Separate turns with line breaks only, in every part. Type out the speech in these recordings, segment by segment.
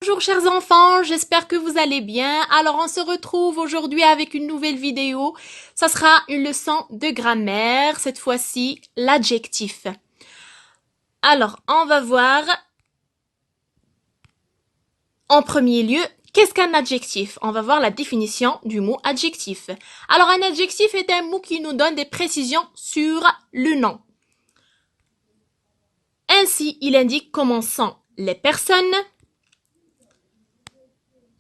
Bonjour chers enfants, j'espère que vous allez bien. Alors on se retrouve aujourd'hui avec une nouvelle vidéo. Ça sera une leçon de grammaire, cette fois-ci l'adjectif. Alors on va voir en premier lieu qu'est-ce qu'un adjectif. On va voir la définition du mot adjectif. Alors un adjectif est un mot qui nous donne des précisions sur le nom. Ainsi, il indique comment sont les personnes,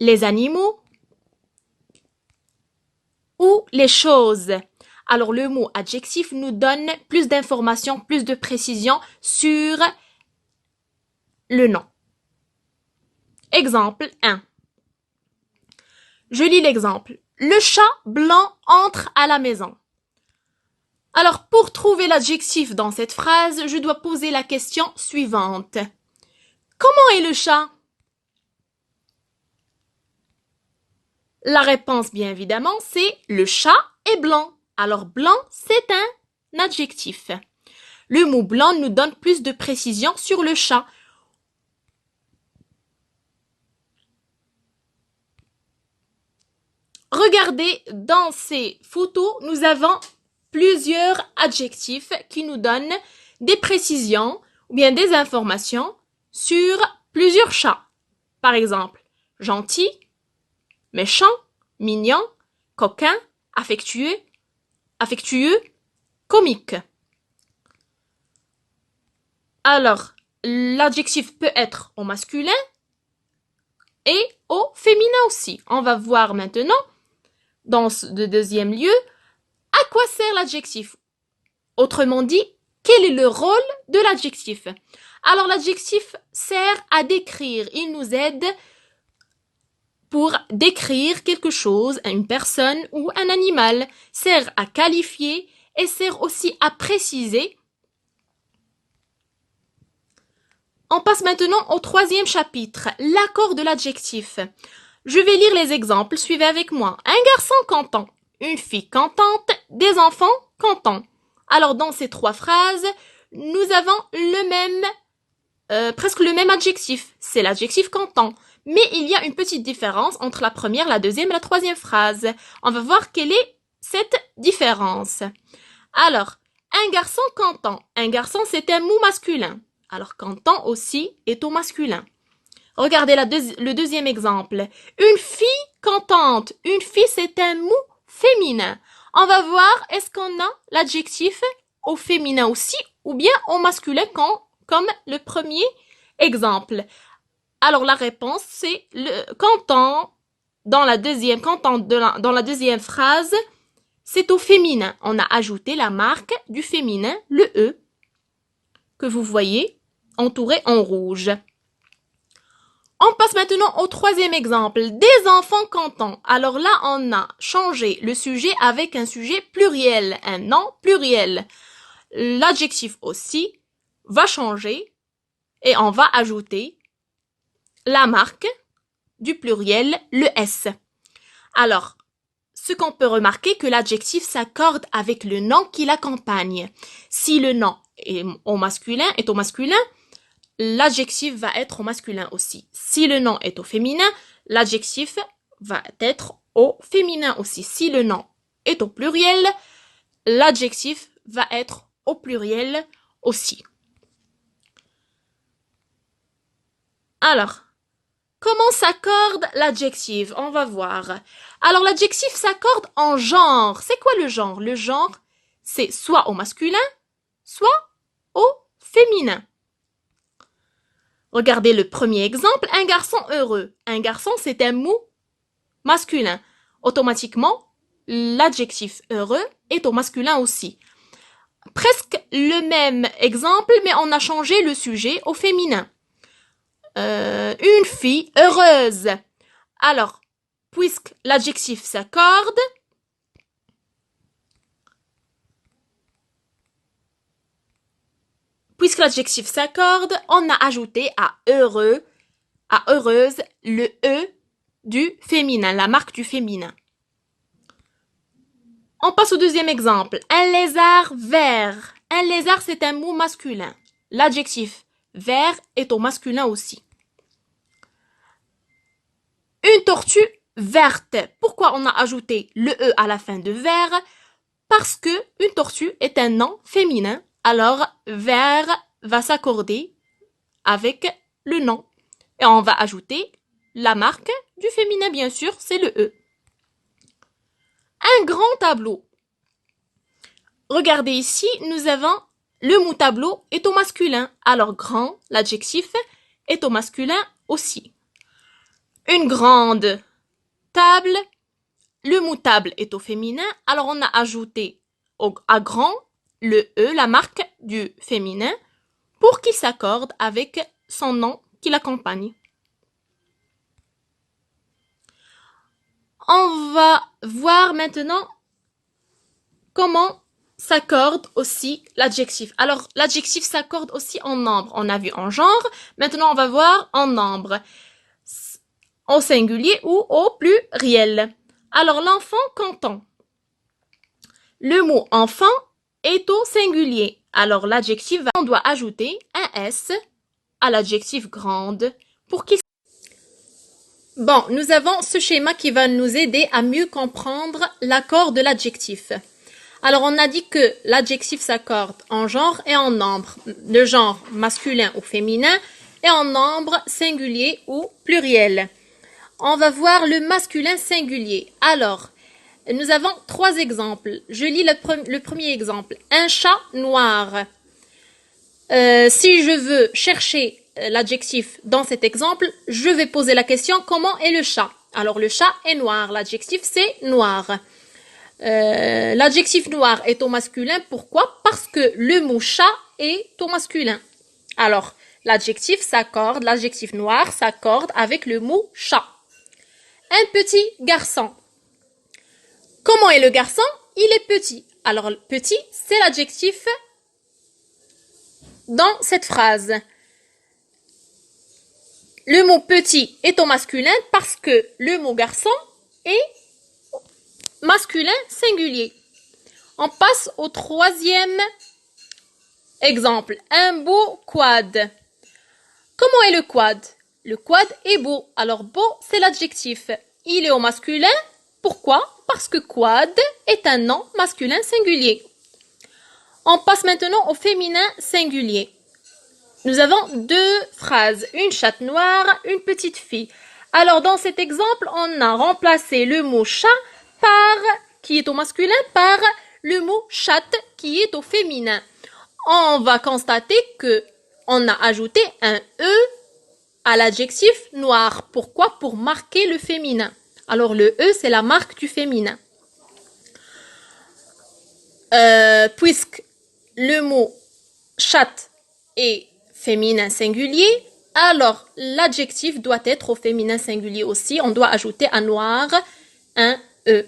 les animaux ou les choses. Alors le mot adjectif nous donne plus d'informations, plus de précisions sur le nom. Exemple 1. Je lis l'exemple. Le chat blanc entre à la maison. Alors pour trouver l'adjectif dans cette phrase, je dois poser la question suivante. Comment est le chat? La réponse, bien évidemment, c'est le chat est blanc. Alors blanc, c'est un adjectif. Le mot blanc nous donne plus de précision sur le chat. Regardez, dans ces photos, nous avons plusieurs adjectifs qui nous donnent des précisions ou bien des informations sur plusieurs chats. Par exemple, gentil, méchant, mignon, coquin, affectueux, comique. Alors, l'adjectif peut être au masculin et au féminin aussi. On va voir maintenant, dans le deuxième lieu, à quoi sert l'adjectif? Autrement dit, quel est le rôle de l'adjectif? Alors, l'adjectif sert à décrire. Il nous aide pour décrire quelque chose, une personne ou un animal. Sert à qualifier et sert aussi à préciser. On passe maintenant au troisième chapitre, l'accord de l'adjectif. Je vais lire les exemples, suivez avec moi. Un garçon content, une fille contente, des enfants contents. Alors dans ces trois phrases, nous avons presque le même adjectif, c'est l'adjectif content. Mais il y a une petite différence entre la première, la deuxième et la troisième phrase. On va voir quelle est cette différence. Alors, un garçon content. Un garçon, c'est un mot masculin. Alors, content aussi est au masculin. Regardez le deuxième exemple. Une fille contente. Une fille, c'est un mot féminin. On va voir, est-ce qu'on a l'adjectif au féminin aussi ou bien au masculin comme le premier exemple. Alors, la réponse, c'est le content. Dans la deuxième phrase, c'est au féminin. On a ajouté la marque du féminin, le E, que vous voyez entouré en rouge. On passe maintenant au troisième exemple, des enfants contents. Alors là, on a changé le sujet avec un sujet pluriel, un nom pluriel. L'adjectif aussi va changer et on va ajouter la marque du pluriel, le S. Alors, ce qu'on peut remarquer que l'adjectif s'accorde avec le nom qui l'accompagne. Si le nom est au masculin, l'adjectif va être au masculin aussi. Si le nom est au féminin, l'adjectif va être au féminin aussi. Si le nom est au pluriel, l'adjectif va être au pluriel aussi. Alors, comment s'accorde l'adjectif? On va voir. Alors, l'adjectif s'accorde en genre. C'est quoi le genre? Le genre, c'est soit au masculin, soit au féminin. Regardez le premier exemple, un garçon heureux. Un garçon, c'est un mot masculin. Automatiquement, l'adjectif heureux est au masculin aussi. Presque le même exemple, mais on a changé le sujet au féminin. Une fille heureuse. Alors, puisque l'adjectif s'accorde, on a ajouté à heureux, à heureuse, le E du féminin, la marque du féminin. On passe au deuxième exemple. Un lézard vert. Un lézard, c'est un mot masculin. L'adjectif vert est au masculin aussi. Une tortue verte. Pourquoi on a ajouté le E à la fin de vert? Parce que une tortue est un nom féminin. Alors, vert va s'accorder avec le nom. Et on va ajouter la marque du féminin, bien sûr, c'est le E. Un grand tableau. Regardez ici, nous avons le mot tableau est au masculin. Alors, grand, l'adjectif, est au masculin aussi. Une grande table. Le mot table est au féminin. Alors, on a ajouté à grand le E, la marque du féminin, pour qu'il s'accorde avec son nom qui l'accompagne. On va voir maintenant comment s'accorde aussi l'adjectif. Alors, l'adjectif s'accorde aussi en nombre. On a vu en genre. Maintenant, on va voir en nombre. Au singulier ou au pluriel. Alors, l'enfant content. Le mot enfant est au singulier. Alors, l'adjectif, on doit ajouter un S à l'adjectif grande pour qu'il... Bon, nous avons ce schéma qui va nous aider à mieux comprendre l'accord de l'adjectif. Alors, on a dit que l'adjectif s'accorde en genre et en nombre. Le genre masculin ou féminin et en nombre singulier ou pluriel. On va voir le masculin singulier. Alors, nous avons 3 exemples. Je lis le premier exemple. Un chat noir. Si je veux chercher l'adjectif dans cet exemple, je vais poser la question comment est le chat? Alors, le chat est noir. L'adjectif, c'est noir. L'adjectif noir est au masculin. Pourquoi? Parce que le mot chat est au masculin. Alors, l'adjectif s'accorde, l'adjectif noir s'accorde avec le mot chat. Un petit garçon. Comment est le garçon? Il est petit. Alors, petit, c'est l'adjectif dans cette phrase. Le mot petit est au masculin parce que le mot garçon est masculin singulier. On passe au 3e exemple. Un beau quad. Comment est le quad? Le quad est beau. Alors, beau, c'est l'adjectif. Il est au masculin. Pourquoi? Parce que quad est un nom masculin singulier. On passe maintenant au féminin singulier. Nous avons 2 phrases. Une chatte noire, une petite fille. Alors, dans cet exemple, on a remplacé le mot chat qui est au masculin par le mot chatte qui est au féminin. On va constater que on a ajouté un E à l'adjectif noir. Pourquoi? Pour marquer le féminin. Alors, le E, c'est la marque du féminin. Puisque le mot chatte est féminin singulier, alors l'adjectif doit être au féminin singulier aussi. On doit ajouter à noir un E.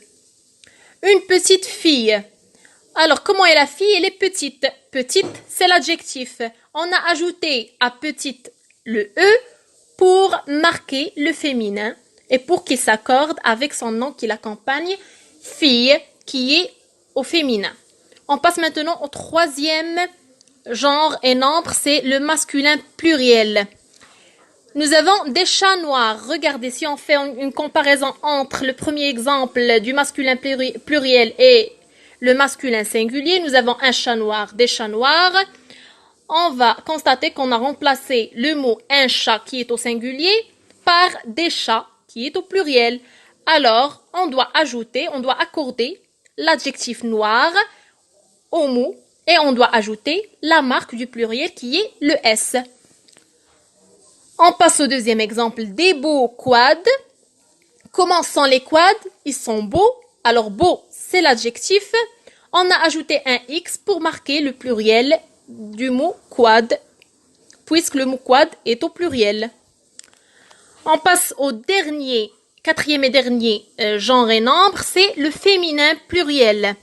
Une petite fille. Alors, comment est la fille? Elle est petite. Petite, c'est l'adjectif. On a ajouté à petite le E pour marquer le féminin et pour qu'il s'accorde avec son nom qui l'accompagne, fille, qui est au féminin. On passe maintenant au 3e genre et nombre, c'est le masculin pluriel. Nous avons des chats noirs. Regardez, si on fait une comparaison entre le premier exemple du masculin pluriel et le masculin singulier, nous avons un chat noir, des chats noirs. On va constater qu'on a remplacé le mot un chat qui est au singulier par des chats qui est au pluriel. Alors, on doit accorder l'adjectif noir au mot et on doit ajouter la marque du pluriel qui est le S. On passe au 2e exemple, des beaux quads. Comment sont les quads? Ils sont beaux. Alors, beau, c'est l'adjectif. On a ajouté un X pour marquer le pluriel du mot quad, puisque le mot quad est au pluriel. On passe au 4e et dernier genre et nombre, c'est le féminin pluriel.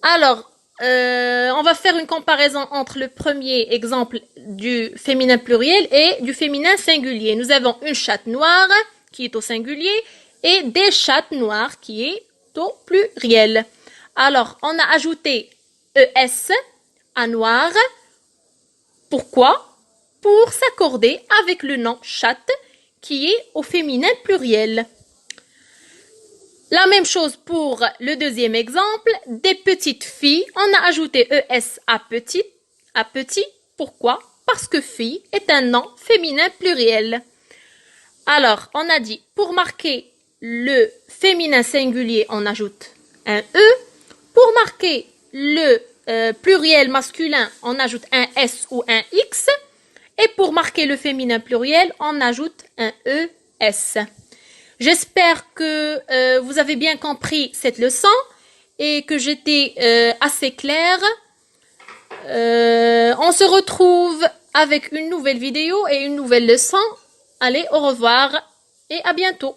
Alors, on va faire une comparaison entre le premier exemple du féminin pluriel et du féminin singulier. Nous avons une chatte noire qui est au singulier et des chattes noires qui est au pluriel. Alors, on a ajouté ES à noir. Pourquoi? Pour s'accorder avec le nom chatte qui est au féminin pluriel. La même chose pour le deuxième exemple, des petites filles. On a ajouté ES à petit. Pourquoi? Parce que fille est un nom féminin pluriel. Alors, on a dit, pour marquer le féminin singulier, on ajoute un E. Pour marquer le pluriel masculin, on ajoute un S ou un X. Et pour marquer le féminin pluriel, on ajoute un ES. J'espère que vous avez bien compris cette leçon et que j'étais assez claire. On se retrouve avec une nouvelle vidéo et une nouvelle leçon. Allez, au revoir et à bientôt.